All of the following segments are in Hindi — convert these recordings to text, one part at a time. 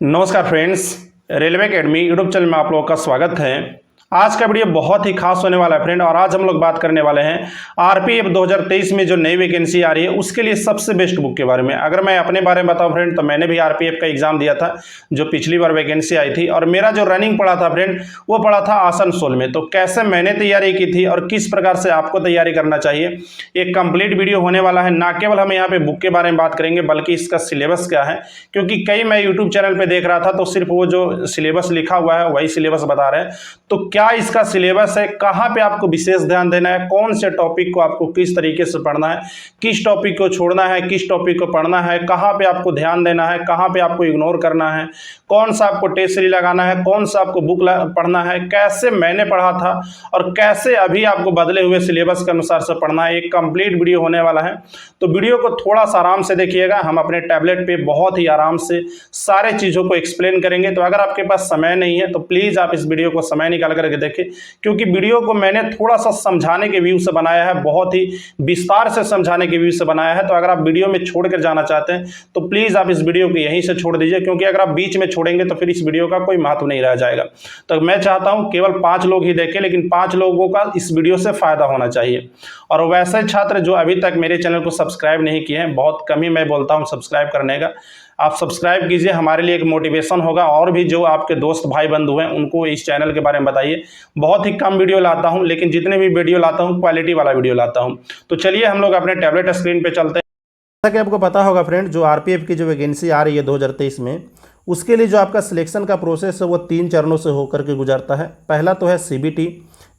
नमस्कार friends, railway academy YouTube channel में आप लोगों का स्वागत है। आज का वीडियो बहुत ही खास होने वाला है फ्रेंड, और आज हम लोग बात करने वाले हैं आरपीएफ 2023 में जो नई वैकेंसी आ रही है उसके लिए सबसे बेस्ट बुक के बारे में। अगर मैं अपने बारे में बताऊं फ्रेंड, तो मैंने भी आरपीएफ का एग्जाम दिया था जो पिछली बार वैकेंसी आई थी, और मेरा जो रनिंग पड़ा था फ्रेंड वो पड़ा था आसनसोल में। तो कैसे मैंने तैयारी की थी और किस प्रकार से आपको तैयारी करना चाहिए, एक कंप्लीट वीडियो होने वाला है। ना केवल हम यहाँ पे बुक के बारे में बात करेंगे बल्कि इसका सिलेबस क्या है, क्योंकि कई मैं यूट्यूब चैनल पे देख रहा था तो सिर्फ वो जो सिलेबस लिखा हुआ है वही सिलेबस बता रहे हैं। तो क्या इसका सिलेबस है, कहाँ पे आपको विशेष ध्यान देना है, कौन से टॉपिक को आपको किस तरीके से पढ़ना है, किस टॉपिक को छोड़ना है, किस टॉपिक को पढ़ना है, कहाँ पे आपको ध्यान देना है, कहाँ पे आपको इग्नोर करना है, कौन सा आपको टेस्ट सीरीज लगाना है, कौन सा आपको बुक पढ़ना है, कैसे मैंने पढ़ा था और कैसे अभी आपको बदले हुए सिलेबस के अनुसार से पढ़ना है, एक कंप्लीट वीडियो होने वाला है। तो वीडियो को थोड़ा सा आराम से देखिएगा, हम अपने टैबलेट पे बहुत ही आराम से सारे चीज़ों को एक्सप्लेन करेंगे। तो अगर आपके पास समय नहीं है तो प्लीज़ आप इस वीडियो को समय निकाल करके देखें, क्योंकि वीडियो को मैंने थोड़ा सा समझाने के व्यू से बनाया है, बहुत ही विस्तार से समझाने के व्यू से बनाया है। तो अगर आप वीडियो में छोड़ कर जाना चाहते हैं तो प्लीज़ आप इस वीडियो को यहीं से छोड़ दीजिए, क्योंकि अगर आप बीच में छोड़ेंगे तो फिर इस वीडियो का कोई महत्व नहीं रह जाएगा। तो मैं चाहता हूं केवल 5 लोग ही देखें, लेकिन 5 लोगों का इस वीडियो से फायदा होना चाहिए। और वैसे छात्र जो अभी तक मेरे चैनल को सब्सक्राइब नहीं किए हैं, बहुत कम ही मैं बोलता हूं सब्सक्राइब करने का, आप सब्सक्राइब कीजिए, हमारे लिए एक मोटिवेशन होगा। और भी जो आपके दोस्त भाई बंधु हैं उनको इस चैनल के बारे में बताइए। बहुत ही कम वीडियो लाता हूं, लेकिन जितने भी वीडियो लाता हूं क्वालिटी वाला वीडियो लाता हूं। तो चलिए हम लोग अपने टैबलेट स्क्रीन पे चलते हैं। जैसा कि आपको पता होगा फ्रेंड, जो आरपीएफ की जो वैकेंसी आ रही है 2023 में, उसके लिए जो आपका सिलेक्शन का प्रोसेस है वो 3 चरणों से होकर के गुजरता है। पहला तो है सीबीटी,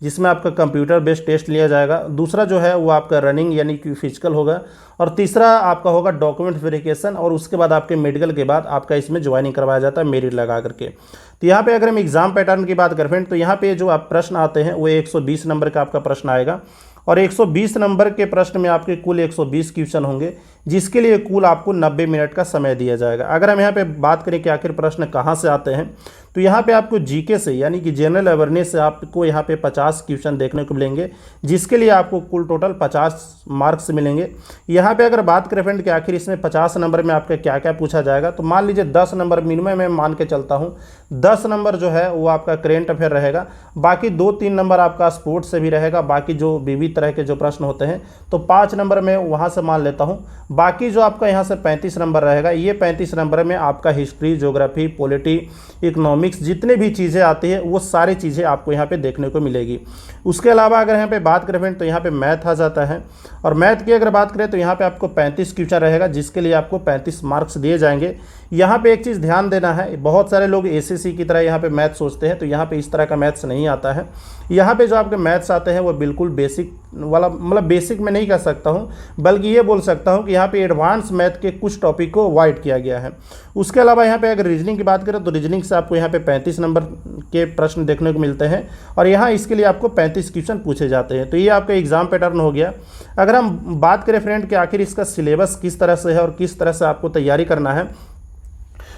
जिसमें आपका कंप्यूटर बेस्ड टेस्ट लिया जाएगा। दूसरा जो है वो आपका रनिंग यानी कि फिजिकल होगा, और तीसरा आपका होगा डॉक्यूमेंट वेरिफिकेशन, और उसके बाद आपके मेडिकल के बाद आपका इसमें ज्वाइनिंग करवाया जाता है मेरिट लगा करके। तो यहाँ पे अगर हम एग्जाम पैटर्न की बात करें फ्रेंड, तो यहाँ पे जो आप प्रश्न आते हैं वो 120 नंबर का आपका प्रश्न आएगा, और 120 नंबर के प्रश्न में आपके कुल 120 क्वेश्चन होंगे, जिसके लिए कुल आपको 90 मिनट का समय दिया जाएगा। अगर हम यहाँ पे बात करें कि आखिर प्रश्न कहाँ से आते हैं, तो यहाँ पे आपको जीके से यानी कि जनरल अवेयरनेस से आपको यहाँ पे 50 क्वेश्चन देखने को मिलेंगे, जिसके लिए आपको कुल टोटल 50 मार्क्स मिलेंगे। यहाँ पे अगर बात करें फ्रेंड कि आखिर इसमें 50 नंबर में आपका क्या क्या पूछा जाएगा, तो मान लीजिए 10 नंबर मिनिमम मैं मान के चलता हूँ, 10 नंबर जो है वो आपका करेंट अफेयर रहेगा, बाकी 2-3 नंबर आपका स्पोर्ट्स से भी रहेगा। बाकी जो विविध तरह के जो प्रश्न होते हैं तो 5 नंबर में वहाँ से मान लेता हूँ। बाकी जो आपका यहाँ से 35 नंबर रहेगा, ये 35 नंबर में आपका हिस्ट्री, ज्योग्राफी, पॉलिटी, इकोनॉमिक्स, जितने भी चीज़ें आती है वो सारी चीज़ें आपको यहाँ पे देखने को मिलेगी। उसके अलावा अगर यहाँ पे बात करें फ्रेंड, तो यहाँ पे मैथ आ जाता है, और मैथ की अगर बात करें तो यहाँ पे आपको 35 क्वेश्चन रहेगा, जिसके लिए आपको 35 मार्क्स दिए जाएंगे। यहाँ पे एक चीज़ ध्यान देना है, बहुत सारे लोग एसएससी की तरह यहाँ पे मैथ सोचते हैं, तो यहाँ पे इस तरह का मैथ्स नहीं आता है। यहाँ पे जो आपके मैथ्स आते हैं वो बिल्कुल बेसिक वाला, मतलब बेसिक में नहीं कह सकता हूँ, बल्कि ये बोल सकता हूँ कि यहाँ पे एडवांस मैथ के कुछ टॉपिक को अवॉइड किया गया है। उसके अलावा यहाँ पे अगर रीजनिंग की बात करें तो रीजनिंग से आपको यहाँ पे 35 नंबर के प्रश्न देखने को मिलते हैं, और यहाँ इसके लिए आपको 35 क्वेश्चन पूछे जाते हैं। तो ये आपका एग्जाम पैटर्न हो गया। अगर हम बात करें फ्रेंड कि आखिर इसका सिलेबस किस तरह से है और किस तरह से आपको तैयारी करना है,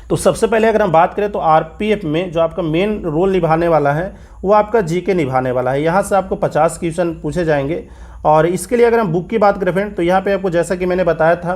तो सबसे पहले अगर हम बात करें तो आरपीएफ में जो आपका मेन रोल निभाने वाला है वो आपका जीके निभाने वाला है। यहाँ से आपको 50 क्वेश्चन पूछे जाएंगे, और इसके लिए अगर हम बुक की बात करें फ्रेंड, तो यहाँ पे आपको जैसा कि मैंने बताया था,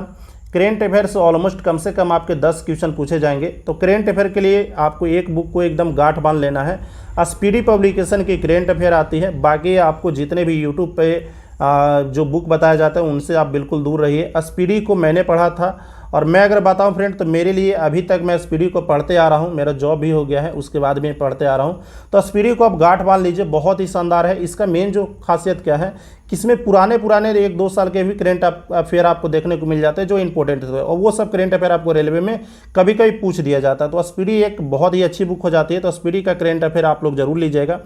करेंट अफेयर से ऑलमोस्ट कम से कम आपके 10 क्वेश्चन पूछे जाएंगे। तो करेंट अफेयर के लिए आपको एक बुक को एकदम गांठ बांध लेना है। स्पीडी पब्लिकेशन की करेंट अफेयर आती है, बाकी आपको जितने भी यूट्यूब पे जो बुक बताया जाता है उनसे आप बिल्कुल दूर रहिए। स्पीडी को मैंने पढ़ा था, और मैं अगर बताऊं फ्रेंड तो मेरे लिए अभी तक मैं स्पीडी को पढ़ते आ रहा हूं, मेरा जॉब भी हो गया है, उसके बाद भी मैं पढ़ते आ रहा हूं। तो स्पीडी को आप गांठ बांध लीजिए, बहुत ही शानदार है। इसका मेन जो खासियत क्या है कि इसमें पुराने 1-2 साल के भी करेंट अफेयर आपको देखने को मिल जाते हैं जो इंपॉर्टेंट है, और वो सब करेंट अफेयर आपको रेलवे में कभी कभी पूछ दिया जाता है। तो स्पीडी एक बहुत ही अच्छी बुक हो जाती है, तो स्पीडी का करेंट अफेयर आप लोग जरूर लीजिएगा।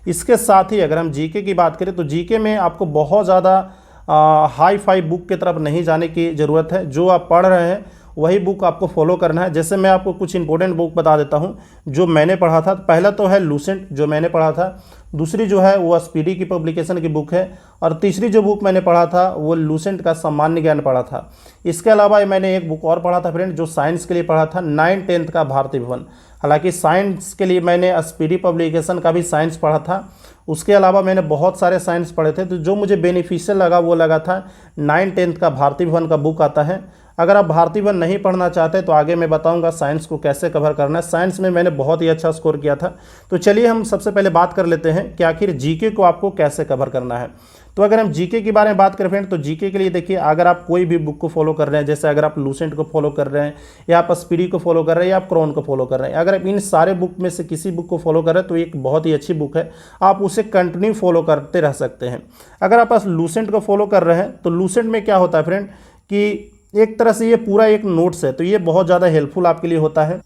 इसके साथ ही अगर हम जीके की बात करें तो जीके में आपको बहुत ज़्यादा हाई फाई बुक की तरफ नहीं जाने की ज़रूरत है। जो आप पढ़ रहे हैं वही बुक आपको फॉलो करना है। जैसे मैं आपको कुछ इंपॉर्टेंट बुक बता देता हूं जो मैंने पढ़ा था। पहला तो है लूसेंट जो मैंने पढ़ा था, दूसरी जो है वो स्पीडी की पब्लिकेशन की बुक है, और तीसरी जो बुक मैंने पढ़ा था वो लूसेंट का सामान्य ज्ञान पढ़ा था। इसके अलावा मैंने एक बुक और पढ़ा था फ्रेंड जो साइंस के लिए पढ़ा था, 9-10 का भारतीय भवन। हालांकि साइंस के लिए मैंने स्पीडी पब्लिकेशन का भी साइंस पढ़ा था, उसके अलावा मैंने बहुत सारे साइंस पढ़े थे। तो जो मुझे बेनिफिशियल लगा वो लगा था 9-10 का भारतीय भवन का बुक आता है, अगर आप भारतीय वन नहीं पढ़ना चाहते तो आगे मैं बताऊंगा साइंस को कैसे कवर करना है। साइंस में मैंने बहुत ही अच्छा स्कोर किया था। तो चलिए हम सबसे पहले बात कर लेते हैं कि आखिर जीके को आपको कैसे कवर करना है। तो अगर हम जीके के बारे में बात करें फ्रेंड, तो जीके के लिए देखिए, अगर आप कोई भी बुक को फॉलो कर रहे हैं, जैसे अगर आप लूसेंट को फॉलो कर रहे हैं या आप स्पीडी को फॉलो कर रहे हैं या आप क्रॉन को फॉलो कर रहे हैं, अगर आप इन सारे बुक में से किसी बुक को फॉलो कर रहे हैं तो एक बहुत ही अच्छी बुक है, आप उसे कंटिन्यू फॉलो करते रह सकते हैं। अगर आप लूसेंट को फॉलो कर रहे हैं तो लूसेंट में क्या होता है फ्रेंड कि एक तरह से ये पूरा एक नोट्स है, तो ये बहुत ज़्यादा हेल्पफुल आपके लिए होता है।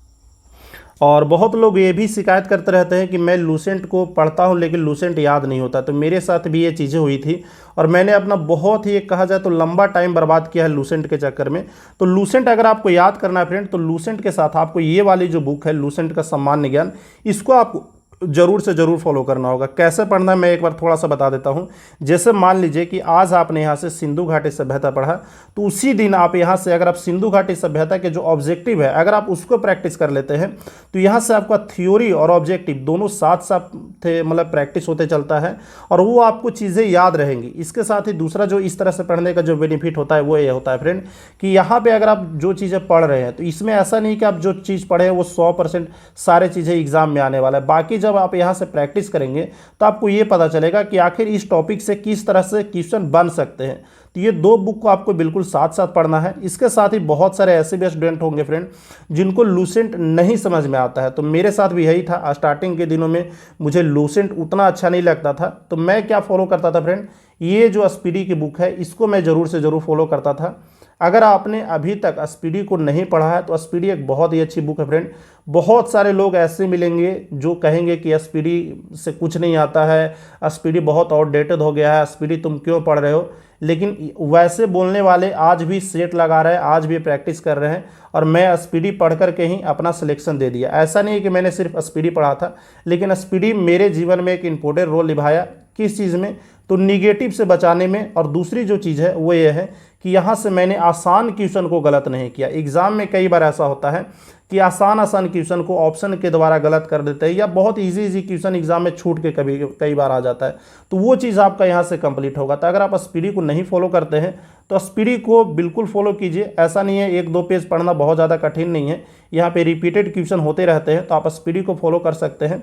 और बहुत लोग ये भी शिकायत करते रहते हैं कि मैं लूसेंट को पढ़ता हूँ लेकिन लूसेंट याद नहीं होता। तो मेरे साथ भी ये चीज़ें हुई थी और मैंने अपना बहुत ही, एक कहा जाए तो लंबा टाइम बर्बाद किया है लूसेंट के चक्कर में। तो लूसेंट अगर आपको याद करना है फ्रेंड, तो लूसेंट के साथ आपको ये वाली जो बुक है लूसेंट का सामान्य ज्ञान, इसको आपको जरूर से जरूर फॉलो करना होगा। कैसे पढ़ना है मैं एक बार थोड़ा सा बता देता हूँ। जैसे मान लीजिए कि आज आपने यहाँ से सिंधु घाटी सभ्यता पढ़ा, तो उसी दिन आप यहाँ से अगर आप सिंधु घाटी सभ्यता के जो ऑब्जेक्टिव है अगर आप उसको प्रैक्टिस कर लेते हैं तो यहाँ से आपका थ्योरी और ऑब्जेक्टिव दोनों साथ साथ मतलब प्रैक्टिस होते चलता है और वो आपको चीज़ें याद रहेंगी। इसके साथ ही दूसरा जो इस तरह से पढ़ने का जो बेनिफिट होता है वो ये होता है फ्रेंड कि यहाँ पर अगर आप जो चीज़ें पढ़ रहे हैं तो इसमें ऐसा नहीं कि आप जो चीज़ पढ़े हैं वो 100% सारे चीज़ें एग्जाम में आने वाला है। बाकी जब आप यहाँ से प्रैक्टिस करेंगे तो आपको ये पता चलेगा कि आखिर इस टॉपिक से किस तरह से क्वेश्चन बन सकते हैं। तो ये दो बुक को आपको बिल्कुल साथ साथ पढ़ना है। इसके साथ ही बहुत सारे ऐसे भी स्टूडेंट होंगे फ्रेंड जिनको लूसेंट नहीं समझ में आता है। तो मेरे साथ भी यही था, स्टार्टिंग के दिनों में मुझे लूसेंट उतना अच्छा नहीं लगता था। तो मैं क्या फॉलो करता था फ्रेंड, ये जो स्पीडी की बुक है इसको मैं ज़रूर से ज़रूर फॉलो करता था। अगर आपने अभी तक स्पीडी को नहीं पढ़ा है तो स्पीडी एक बहुत ही अच्छी बुक है फ्रेंड। बहुत सारे लोग ऐसे मिलेंगे जो कहेंगे कि स्पीडी से कुछ नहीं आता है, स्पीडी बहुत आउटडेटेड हो गया है, स्पीडी तुम क्यों पढ़ रहे हो। लेकिन वैसे बोलने वाले आज भी सेट लगा रहे हैं, आज भी प्रैक्टिस कर रहे हैं और मैं स्पीडी पढ़ कर के ही अपना सिलेक्शन दे दिया। ऐसा नहीं है कि मैंने सिर्फ स्पीडी पढ़ा था, लेकिन स्पीडी मेरे जीवन में एक इम्पोर्टेंट रोल निभाया। किस चीज़ में, तो निगेटिव से बचाने में। और दूसरी जो चीज़ है वो ये है कि यहाँ से मैंने आसान क्वेश्चन को गलत नहीं किया। एग्ज़ाम में कई बार ऐसा होता है कि आसान क्वेश्चन को ऑप्शन के द्वारा गलत कर देते हैं या बहुत इजी क्वेश्चन एग्जाम में छूट के कई बार आ जाता है, तो वो चीज़ आपका यहाँ से कंप्लीट होगा। तो अगर आप स्पीडी को नहीं फॉलो करते हैं तो स्पीडी को बिल्कुल फॉलो कीजिए। ऐसा नहीं है 1-2 पेज पढ़ना बहुत ज़्यादा कठिन नहीं है, यहाँ पे रिपीटेड क्वेश्चन होते रहते हैं, तो आप स्पीडी को फॉलो कर सकते हैं।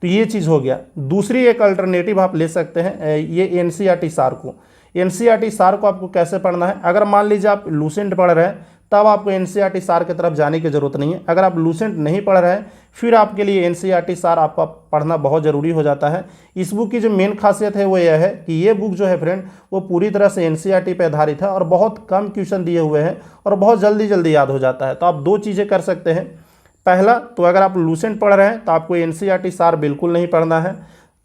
तो ये चीज़ हो गया। दूसरी एक अल्टरनेटिव आप ले सकते हैं ये एनसीईआरटी सार को। एनसीईआरटी सार को आपको कैसे पढ़ना है, अगर मान लीजिए आप लूसेंट पढ़ रहे हैं तब आपको एनसीईआरटी सार की तरफ जाने की ज़रूरत नहीं है। अगर आप लूसेंट नहीं पढ़ रहे हैं फिर आपके लिए एनसीईआरटी सार आपका पढ़ना बहुत ज़रूरी हो जाता है। इस बुक की जो मेन खासियत है वो यह है कि ये बुक जो है फ्रेंड वो पूरी तरह से एनसीईआरटी पे आधारित है और बहुत कम क्वेश्चन दिए हुए हैं और बहुत जल्दी याद हो जाता है। तो आप दो चीज़ें कर सकते हैं। पहला, तो अगर आप लूसेंट पढ़ रहे हैं तो आपको एनसीईआरटी सार बिल्कुल नहीं पढ़ना है,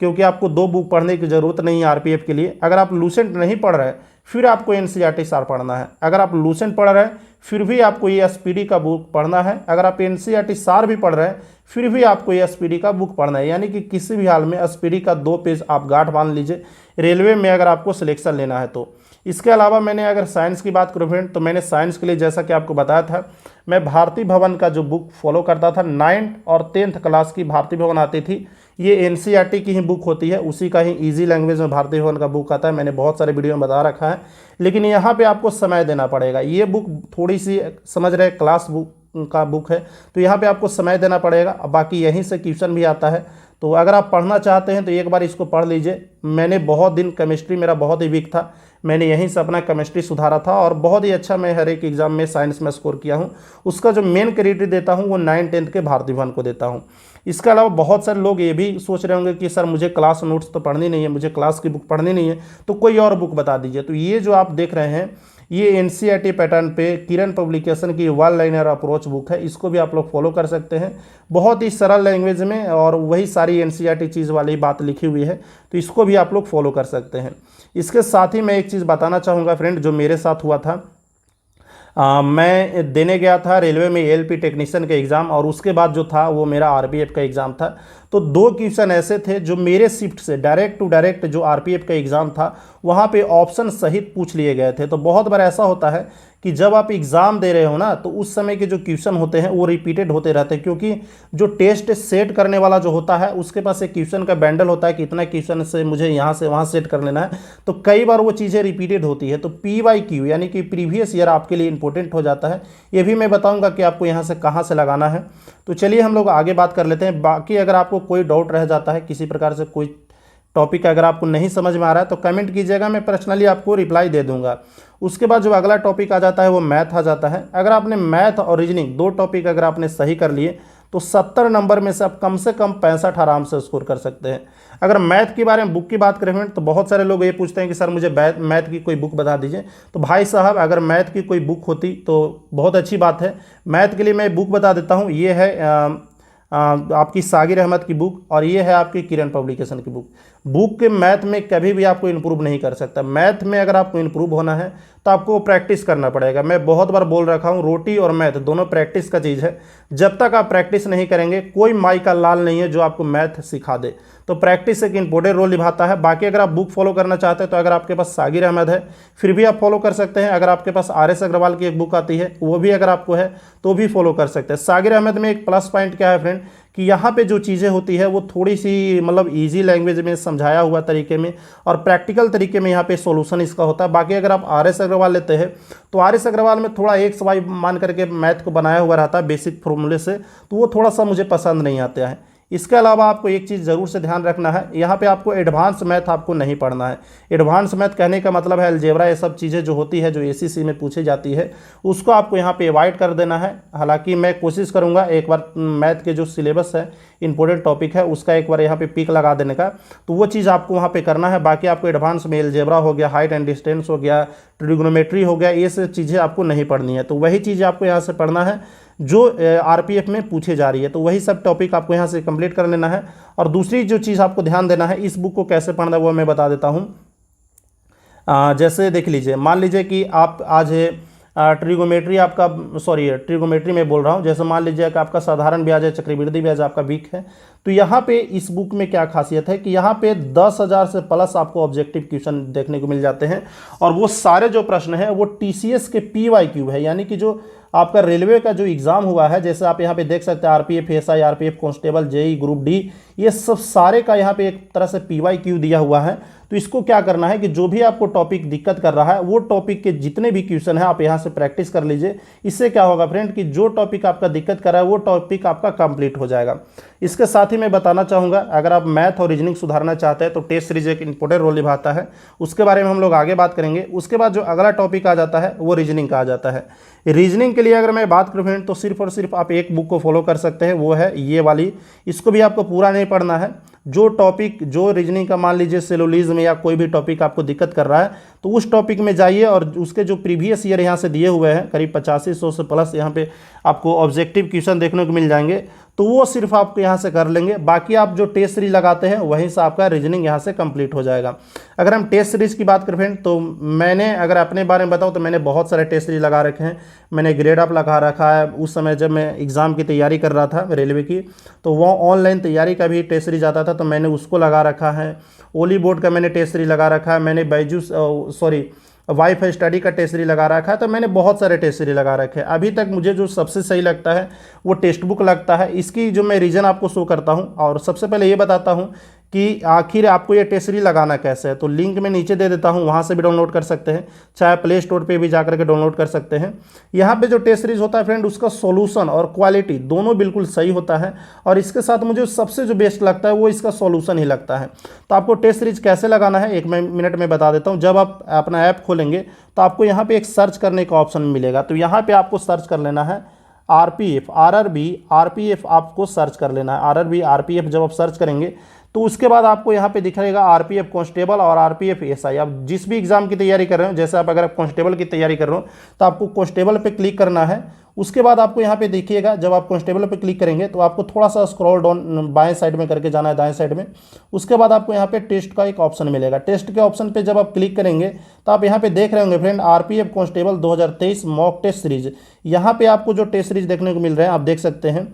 क्योंकि आपको 2 बुक पढ़ने की ज़रूरत नहीं है आरपीएफ के लिए। अगर आप लूसेंट नहीं पढ़ रहे हैं फिर आपको एनसीईआरटी सार पढ़ना है। अगर आप लूसेंट पढ़ रहे हैं फिर भी आपको ये स्पीडी का बुक पढ़ना है। अगर आप एनसीईआरटी सार भी पढ़ रहे हैं फिर भी आपको ये स्पीडी का बुक पढ़ना है। यानी कि किसी भी हाल में स्पीडी का 2 पेज आप गांठ बांध लीजिए रेलवे में अगर आपको सिलेक्शन लेना है तो। इसके अलावा मैंने अगर साइंस की बात करूँ फ्रेंड, तो मैंने साइंस के लिए जैसा कि आपको बताया था, मैं भारती भवन का जो बुक फॉलो करता था। 9th और 10th क्लास की भारती भवन आती थी, ये एनसीईआरटी की ही बुक होती है, उसी का ही इजी लैंग्वेज में भारती भवन का बुक आता है। मैंने बहुत सारे वीडियो में बता रखा है, लेकिन यहाँ पे आपको समय देना पड़ेगा। ये बुक थोड़ी सी समझ रहे क्लास बुक का बुक है, तो यहाँ पे आपको समय देना पड़ेगा। बाकी यहीं से क्वेश्चन भी आता है, तो अगर आप पढ़ना चाहते हैं तो एक बार इसको पढ़ लीजिए। मैंने बहुत दिन, केमिस्ट्री मेरा बहुत ही वीक था, मैंने यहीं से अपना केमिस्ट्री सुधारा था और बहुत ही अच्छा मैं हर एक एग्जाम में साइंस में स्कोर किया हूँ। उसका जो मेन क्रेडिट देता हूँ वो 9th-10th के भारती भवन को देता हूँ। इसके अलावा बहुत सारे लोग ये भी सोच रहे होंगे कि सर मुझे क्लास नोट्स तो पढ़नी नहीं है, मुझे क्लास की बुक पढ़नी नहीं है, तो कोई और बुक बता दीजिए। तो ये जो आप देख रहे हैं ये एनसीईआरटी पैटर्न पे किरण पब्लिकेशन की वन लाइनर अप्रोच बुक है, इसको भी आप लोग फॉलो कर सकते हैं। बहुत ही सरल लैंग्वेज में और वही सारी एनसीईआरटी चीज़ वाली बात लिखी हुई है, तो इसको भी आप लोग फॉलो कर सकते हैं। इसके साथ ही मैं एक चीज़ बताना चाहूँगा फ्रेंड, जो मेरे साथ हुआ था। मैं देने गया था रेलवे में एएलपी टेक्नीशियन का एग्ज़ाम और उसके बाद जो था वो मेरा आरपीएफ का एग्ज़ाम था। तो 2 क्वेश्चन ऐसे थे जो मेरे शिफ्ट से डायरेक्ट टू डायरेक्ट जो आरपीएफ का एग्ज़ाम था वहाँ पे ऑप्शन सहित पूछ लिए गए थे। तो बहुत बार ऐसा होता है कि जब आप एग्ज़ाम दे रहे हो ना तो उस समय के जो क्वेश्चन होते हैं वो रिपीटेड होते रहते हैं, क्योंकि जो टेस्ट सेट करने वाला जो होता है उसके पास एक क्वेश्चन का बैंडल होता है कि इतना क्वेश्चन से मुझे यहाँ से वहाँ सेट कर लेना है, तो कई बार वो चीज़ें रिपीटेड होती है। तो PYQ यानी कि प्रीवियस ईयर आपके लिए इंपॉर्टेंट हो जाता है। ये भी मैं बताऊँगा कि आपको यहाँ से कहाँ से लगाना है। तो चलिए हम लोग आगे बात कर लेते हैं। बाकी अगर आपको कोई डाउट रह जाता है, किसी प्रकार से कोई टॉपिक अगर आपको नहीं समझ में आ रहा है तो कमेंट कीजिएगा, मैं पर्सनली आपको रिप्लाई दे दूंगा। उसके बाद जो अगला टॉपिक आ जाता है वो मैथ आ जाता है। अगर आपने मैथ और रीजनिंग 2 टॉपिक अगर आपने सही कर लिए तो 70 नंबर में से आप कम से कम 65 आराम से स्कोर कर सकते हैं। अगर मैथ के बारे में बुक की बात करें तो बहुत सारे लोग ये पूछते हैं कि सर मुझे मैथ की कोई बुक बता दीजिए। तो भाई साहब, अगर मैथ की कोई बुक होती तो बहुत अच्छी बात है। मैथ के लिए मैं बुक बता देता हूँ। ये है आपकी सागिर अहमद की बुक और ये है आपकी किरण पब्लिकेशन की बुक। बुक के मैथ में कभी भी आपको इम्प्रूव नहीं कर सकता। मैथ में अगर आपको इम्प्रूव होना है तो आपको प्रैक्टिस करना पड़ेगा। मैं बहुत बार बोल रखा हूँ, रोटी और मैथ दोनों प्रैक्टिस का चीज़ है। जब तक आप प्रैक्टिस नहीं करेंगे कोई माई का लाल नहीं है जो आपको मैथ सिखा दे। तो प्रैक्टिस एक इंपॉर्टेंट रोल निभाता है। बाकी अगर आप बुक फॉलो करना चाहते हैं तो अगर आपके पास सागिर अहमद है फिर भी आप फॉलो कर सकते हैं। अगर आपके पास RS अग्रवाल की एक बुक आती है वो भी अगर आपको है तो भी फॉलो कर सकते हैं। सागिर अहमद में एक प्लस पॉइंट क्या है फ्रेंड कि यहाँ पे जो चीज़ें होती है वो थोड़ी सी मतलब ईजी लैंग्वेज में समझाया हुआ तरीके में और प्रैक्टिकल तरीके में यहाँ पे सॉल्यूशन इसका होता है। बाकी अगर आप RS अग्रवाल लेते हैं तो RS अग्रवाल में थोड़ा एक सवाई मान करके मैथ को बनाया हुआ रहता है बेसिक फॉर्मूले से, तो वो थोड़ा सा मुझे पसंद नहीं आता है। इसके अलावा आपको एक चीज़ ज़रूर से ध्यान रखना है, यहाँ पे आपको एडवांस मैथ आपको नहीं पढ़ना है। एडवांस मैथ कहने का मतलब है अलजेब्रा, ये सब चीज़ें जो होती है जो ACC में पूछी जाती है उसको आपको यहाँ पे अवॉइड कर देना है। हालांकि मैं कोशिश करूँगा एक बार मैथ के जो सिलेबस है इंपॉर्टेंट टॉपिक है उसका एक बार यहाँ पे पिक लगा देने का, तो वो चीज़ आपको वहाँ पे करना है। बाकी आपको एडवांस में अलजेब्रा हो गया, हाइट एंड डिस्टेंस हो गया, ट्रिग्नोमेट्री हो गया, ये सब चीज़ें आपको नहीं पढ़नी है। तो वही चीज़ आपको यहाँ से पढ़ना है जो RPF में पूछे जा रही है। तो वही सब टॉपिक आपको यहाँ से कंप्लीट कर लेना है। और दूसरी जो चीज़ आपको ध्यान देना है, इस बुक को कैसे पढ़ना है वो मैं बता देता हूँ। जैसे देख लीजिए, मान लीजिए कि आप आज ट्रिगोमेट्री आपका ट्रिगोमेट्री में बोल रहा हूँ। जैसे मान लीजिए कि आपका साधारण ब्याज है, चक्रवृद्धि ब्याज आपका वीक है, तो यहाँ पे इस बुक में क्या खासियत है कि यहाँ पे 10,000 से प्लस आपको ऑब्जेक्टिव क्वेश्चन देखने को मिल जाते हैं। और वो सारे जो प्रश्न हैं वो TCS के PYQ है, यानी कि जो आपका रेलवे का जो एग्ज़ाम हुआ है, जैसे आप यहाँ पे देख सकते हैं RPF SI, RPF constable, JEE group D, ये सब सारे का यहाँ पे एक तरह से PYQ दिया हुआ है। तो इसको क्या करना है कि जो भी आपको टॉपिक दिक्कत कर रहा है वो टॉपिक के जितने भी क्वेश्चन है आप यहाँ से प्रैक्टिस कर लीजिए। इससे क्या होगा फ्रेंड कि जो टॉपिक आपका दिक्कत कर रहा है वो टॉपिक आपका कंप्लीट हो जाएगा। इसके साथ ही मैं बताना चाहूँगा, अगर आप मैथ और रीजनिंग सुधारना चाहते हैं तो टेस्ट सीरीज एक इंपॉर्टेंट रोल निभाता है, उसके बारे में हम लोग आगे बात करेंगे। उसके बाद जो अगला टॉपिक आ जाता है वो रीजनिंग का आ जाता है। रीजनिंग के लिए अगर मैं बात करूँ फ्रेंड तो सिर्फ और सिर्फ आप एक बुक को फॉलो कर सकते हैं, वो है ये वाली। इसको भी आपको पूरा नहीं पढ़ना है। जो टॉपिक जो रीजनिंग का मान लीजिए सिलोजिज्म या कोई भी टॉपिक आपको दिक्कत कर रहा है तो उस टॉपिक में जाइए और उसके जो प्रीवियस ईयर यहाँ से दिए हुए हैं करीब 85-100 से प्लस यहाँ पे आपको ऑब्जेक्टिव क्वेश्चन देखने को मिल जाएंगे, तो वो सिर्फ आपको यहाँ से कर लेंगे। बाकी आप जो टेस्ट सीरीज लगाते हैं वहीं से आपका रीजनिंग यहाँ से कंप्लीट हो जाएगा। अगर हम टेस्ट सीरीज की बात करें फ्रेंड तो मैंने अगर अपने बारे में बताऊँ तो मैंने बहुत सारे टेस्ट सीरीज लगा रखे हैं। मैंने ग्रेड अप लगा रखा है। उस समय जब मैं एग्ज़ाम की तैयारी कर रहा था रेलवे की, तो वो ऑनलाइन तैयारी का भी टेस्ट सीरीज आता था तो मैंने उसको लगा रखा है। ओली बोर्ड का मैंने टेस्ट सीरीज लगा रखा है। मैंने वाईफाई स्टडी का टेस्ट सीरीज लगा रखा है। तो मैंने बहुत सारे टेस्ट सीरीज लगा रखे हैं। अभी तक मुझे जो सबसे सही लगता है वो टेक्स्ट बुक लगता है। इसकी जो मैं रीज़न आपको शो करता हूँ और सबसे पहले ये बताता हूँ कि आखिर आपको ये टेस्ट सीरीज लगाना कैसे है। तो लिंक मैं नीचे दे देता हूँ, वहाँ से भी डाउनलोड कर सकते हैं, चाहे प्ले स्टोर पे भी जाकर के डाउनलोड कर सकते हैं। यहाँ पे जो टेस्ट सीरीज होता है फ्रेंड उसका सॉल्यूशन और क्वालिटी दोनों बिल्कुल सही होता है। और इसके साथ मुझे सबसे जो बेस्ट लगता है वो इसका सॉल्यूशन ही लगता है। तो आपको टेस्ट सीरीज कैसे लगाना है एक मिनट में बता देता हूँ। जब आप अपना ऐप खोलेंगे तो आपको यहाँ पे एक सर्च करने का ऑप्शन मिलेगा। तो यहाँ पे आपको सर्च कर लेना है RRB आपको सर्च कर लेना है। RRB जब आप सर्च करेंगे तो उसके बाद आपको यहाँ पे दिखाएगा RPF कांस्टेबल और RPF SI। आप जिस भी एग्जाम की तैयारी कर रहे हो, जैसे आप अगर कांस्टेबल की तैयारी कर रहे हो तो आपको कांस्टेबल पे क्लिक करना है। उसके बाद आपको यहाँ पे देखिएगा, जब आप कांस्टेबल पे क्लिक करेंगे तो आपको थोड़ा सा स्क्रॉल डाउन बाएं साइड में करके जाना है, दाएं साइड में। उसके बाद आपको यहाँ पे टेस्ट का एक ऑप्शन मिलेगा। टेस्ट के ऑप्शन पे जब आप क्लिक करेंगे तो आप यहाँ पे देख रहे होंगे friend RPF constable 2023 mock test series. यहाँ पे आपको जो टेस्ट सीरीज देखने को मिल रहे हैं आप देख सकते हैं।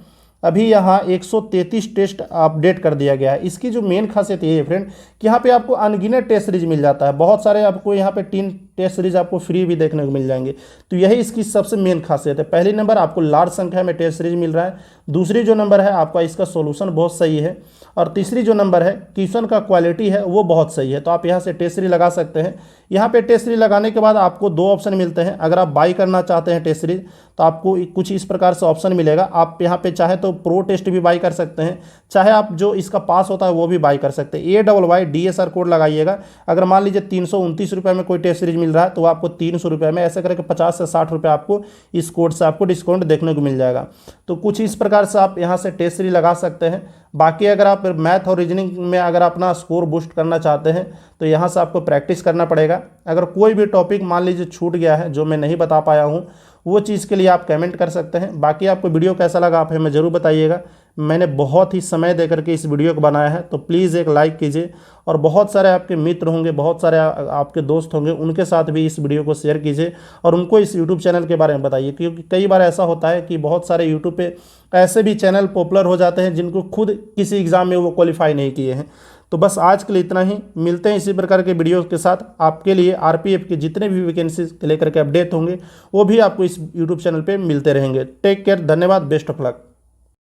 अभी यहाँ 133 टेस्ट अपडेट कर दिया गया है। इसकी जो मेन खासियत ये है फ्रेंड कि यहाँ पे आपको अनगिनत टेस्ट सीरीज मिल जाता है। बहुत सारे आपको यहाँ पे 3 टेस्ट सीरीज आपको फ्री भी देखने को मिल जाएंगे। तो यही इसकी सबसे मेन खासियत है। पहली नंबर आपको लार्ज संख्या में टेस्ट सीरीज मिल रहा है, दूसरी जो नंबर है आपका इसका सॉल्यूशन बहुत सही है, और तीसरी जो नंबर है क्वेश्चन का क्वालिटी है वो बहुत सही है। तो आप यहाँ से टेस्ट सीरीज लगा सकते हैं। यहाँ पे टेस्ट सीरीज लगाने के बाद आपको दो ऑप्शन मिलते हैं। अगर आप बाई करना चाहते हैं टेस्ट सीरीज तो आपको कुछ इस प्रकार से ऑप्शन मिलेगा। आप यहाँ पे चाहे तो प्रो टेस्ट भी बाई कर सकते हैं, चाहे आप जो इसका पास होता है वो भी बाई कर सकते हैं। AYYDSR कोड लगाइएगा। अगर मान लीजिए 329 रुपये में कोई टेस्ट सीरीज मिल रहा है तो आपको 300 रुपये में, ऐसे करके 50 से 60 रुपये आपको इस कोड से आपको डिस्काउंट देखने को मिल जाएगा। तो कुछ इस प्रकार से आप यहाँ से टेस्ट सीरीज लगा सकते हैं। बाकी अगर आप मैथ और रीजनिंग में अगर अपना स्कोर बूस्ट करना चाहते हैं तो यहाँ से आपको प्रैक्टिस करना पड़ेगा। अगर कोई भी टॉपिक मान लीजिए छूट गया है जो मैं नहीं बता पाया हूँ, वो चीज़ के लिए आप कमेंट कर सकते हैं। बाकी आपको वीडियो कैसा लगा आप हमें ज़रूर बताइएगा। मैंने बहुत ही समय दे करके इस वीडियो को बनाया है, तो प्लीज़ एक लाइक कीजिए, और बहुत सारे आपके मित्र होंगे, बहुत सारे आपके दोस्त होंगे, उनके साथ भी इस वीडियो को शेयर कीजिए और उनको इस यूट्यूब चैनल के बारे में बताइए। क्योंकि कई बार ऐसा होता है कि बहुत सारे यूट्यूब पे ऐसे भी चैनल पॉपुलर हो जाते हैं जिनको खुद किसी एग्ज़ाम में वो क्वालिफाई नहीं किए हैं। तो बस आज के लिए इतना ही, मिलते हैं इसी प्रकार के वीडियो के साथ। आपके लिए आरपीएफ के जितने भी वैकेंसी लेकर के अपडेट होंगे वो भी आपको इस यूट्यूब चैनल पे मिलते रहेंगे। टेक केयर, धन्यवाद, बेस्ट ऑफ लक।